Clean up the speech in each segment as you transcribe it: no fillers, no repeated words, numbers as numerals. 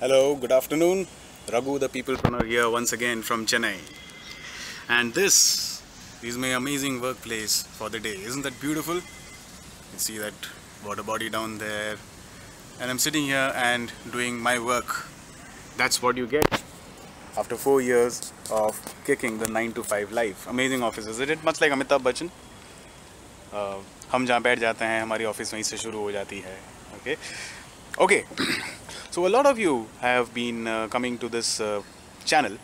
Hello, good afternoon. Raghu, the peoplepreneur here once again from Chennai. And this is my amazing workplace for the day. Isn't that beautiful? You see that water body down there. And I'm sitting here and doing my work. That's what you get after 4 years of kicking the 9 to 5 life. Amazing office, isn't it? Much like Amitabh Bachchan. हम जहाँ बैठ जाते हैं हमारी office वहीं से शुरू हो जाती है. Okay. So a lot of you have been coming to this channel.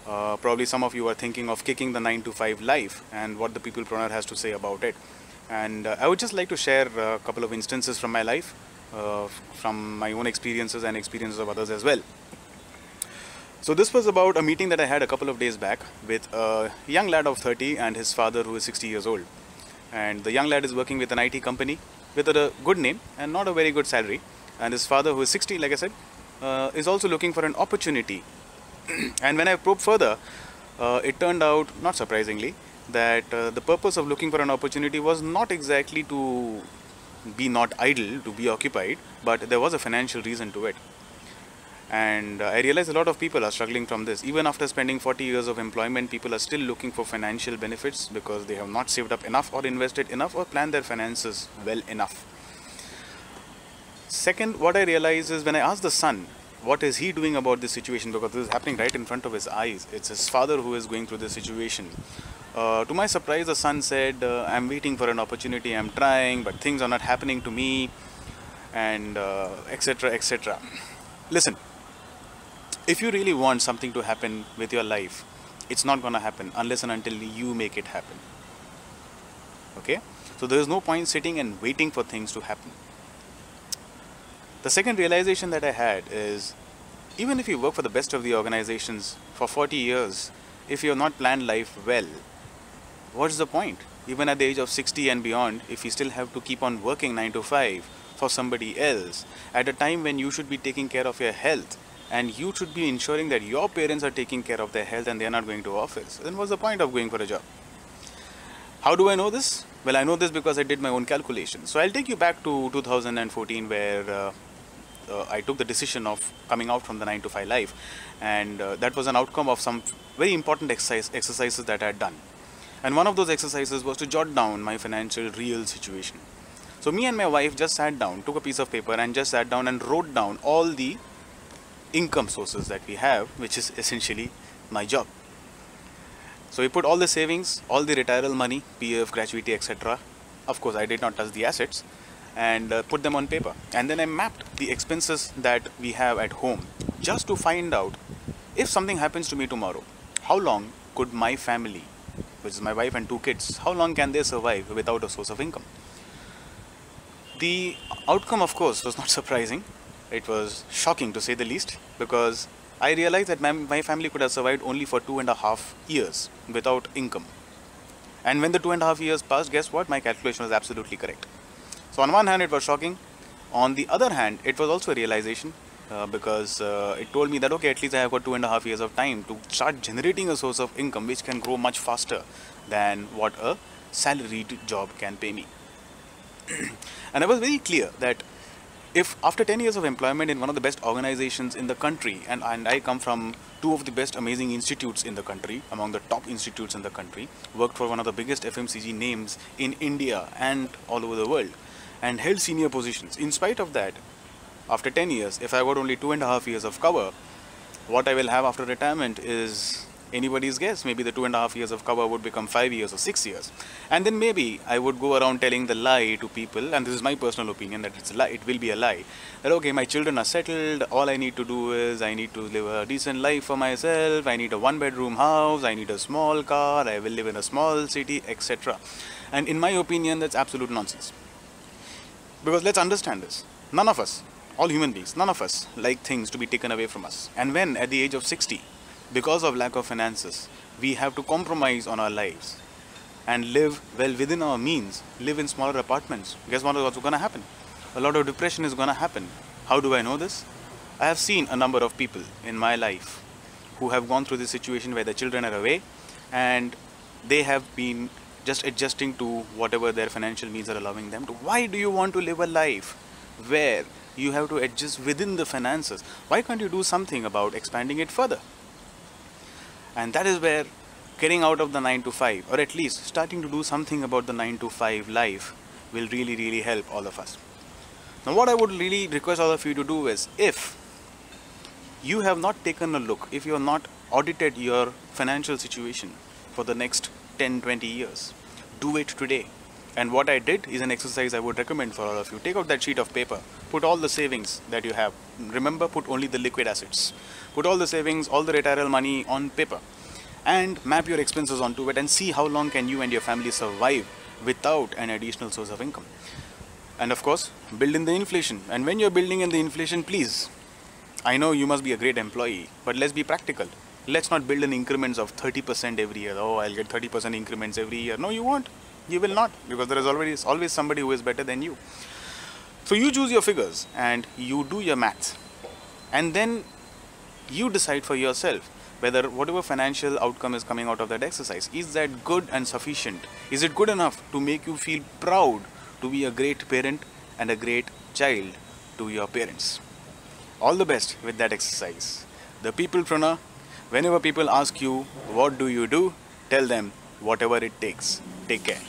Probably some of you are thinking of kicking the 9 to 5 life and what the peoplepreneur has to say about it. And I would just like to share a couple of instances from my life, from my own experiences and experiences of others as well. So this was about a meeting that I had a couple of days back with a young lad of 30 and his father who is 60 years old. And the young lad is working with an IT company with a good name and not a very good salary. And his father, who is 60, like I said, is also looking for an opportunity. And when I probed further, it turned out, not surprisingly, that the purpose of looking for an opportunity was not exactly to be not idle, to be occupied, but there was a financial reason to it. And I realize a lot of people are struggling from this. Even after spending 40 years of employment, people are still looking for financial benefits because they have not saved up enough or invested enough or planned their finances well enough. Second, what I realize is when I ask the son, what is he doing about this situation, because this is happening right in front of his eyes. It's his father who is going through this situation. To my surprise, the son said, I'm waiting for an opportunity, I'm trying, but things are not happening to me, and etc, etc. Listen, if you really want something to happen with your life, it's not going to happen unless and until you make it happen. Okay? So there is no point sitting and waiting for things to happen. The second realization that I had is, even if you work for the best of the organizations for 40 years, if you have not planned life well, what's the point? Even at the age of 60 and beyond, if you still have to keep on working 9 to 5 for somebody else, at a time when you should be taking care of your health, and you should be ensuring that your parents are taking care of their health and they are not going to office, then what's the point of going for a job? How do I know this? Well, I know this because I did my own calculations. So I'll take you back to 2014 where I took the decision of coming out from the 9 to 5 life, and that was an outcome of some very important exercises that I had done. And one of those exercises was to jot down my financial real situation. So me and my wife just sat down, took a piece of paper and just sat down and wrote down all the income sources that we have, which is essentially my job. So we put all the savings, all the retiral money, PF, gratuity, etc. Of course, I did not touch the assets, and put them on paper. And then I mapped the expenses that we have at home just to find out if something happens to me tomorrow, how long could my family, which is my wife and 2 kids, how long can they survive without a source of income? The outcome, of course, was not surprising. It was shocking to say the least, because I realized that my family could have survived only for 2.5 years without income. And when the 2.5 years passed, guess what? My calculation was absolutely correct. So on one hand, it was shocking. On the other hand, it was also a realization because it told me that, okay, at least I have got 2.5 years of time to start generating a source of income which can grow much faster than what a salaried job can pay me. And I was very clear that if after 10 years of employment in one of the best organizations in the country, and I come from 2 of the best amazing institutes in the country, among the top institutes in the country, worked for one of the biggest FMCG names in India and all over the world, and held senior positions. In spite of that, after 10 years, if I got only 2.5 years of cover, what I will have after retirement is anybody's guess. Maybe the 2.5 years of cover would become 5 years or 6 years. And then maybe I would go around telling the lie to people, and this is my personal opinion that it's a lie, it will be a lie, that okay, my children are settled, all I need to do is I need to live a decent life for myself, I need a 1-bedroom house, I need a small car, I will live in a small city, etc. And in my opinion, that's absolute nonsense. Because let's understand this. None of us, all human beings, none of us like things to be taken away from us. And when at the age of 60, because of lack of finances, we have to compromise on our lives and live well within our means, live in smaller apartments, guess what is also going to happen? A lot of depression is going to happen. How do I know this? I have seen a number of people in my life who have gone through this situation where their children are away and they have been just adjusting to whatever their financial needs are allowing them to. Why do you want to live a life where you have to adjust within the finances. Why can't you do something about expanding it further? And that is where getting out of the 9 to 5, or at least starting to do something about the 9 to 5 life, will really help all of us. Now what I would really request all of you to do is, if you have not taken a look, if you have not audited your financial situation for the next 10-20 years, do it today. And what I did is an exercise I would recommend for all of you. Take out that sheet of paper, put all the savings that you have. Remember, put only the liquid assets. Put all the savings, all the retirement money on paper, and map your expenses onto it and see how long can you and your family survive without an additional source of income. And of course, build in the inflation. And when you're building in the inflation, please, I know you must be a great employee, but let's be practical. Let's not build in increments of 30% every year. Oh, I'll get 30% increments every year. No, you won't. You will not, because there is always somebody who is better than you. So you choose your figures and you do your maths, and then you decide for yourself whether whatever financial outcome is coming out of that exercise, is that good and sufficient? Is it good enough to make you feel proud to be a great parent and a great child to your parents? All the best with that exercise. The Peoplepreneur, whenever people ask you, what do you do? Tell them, whatever it takes. Take care.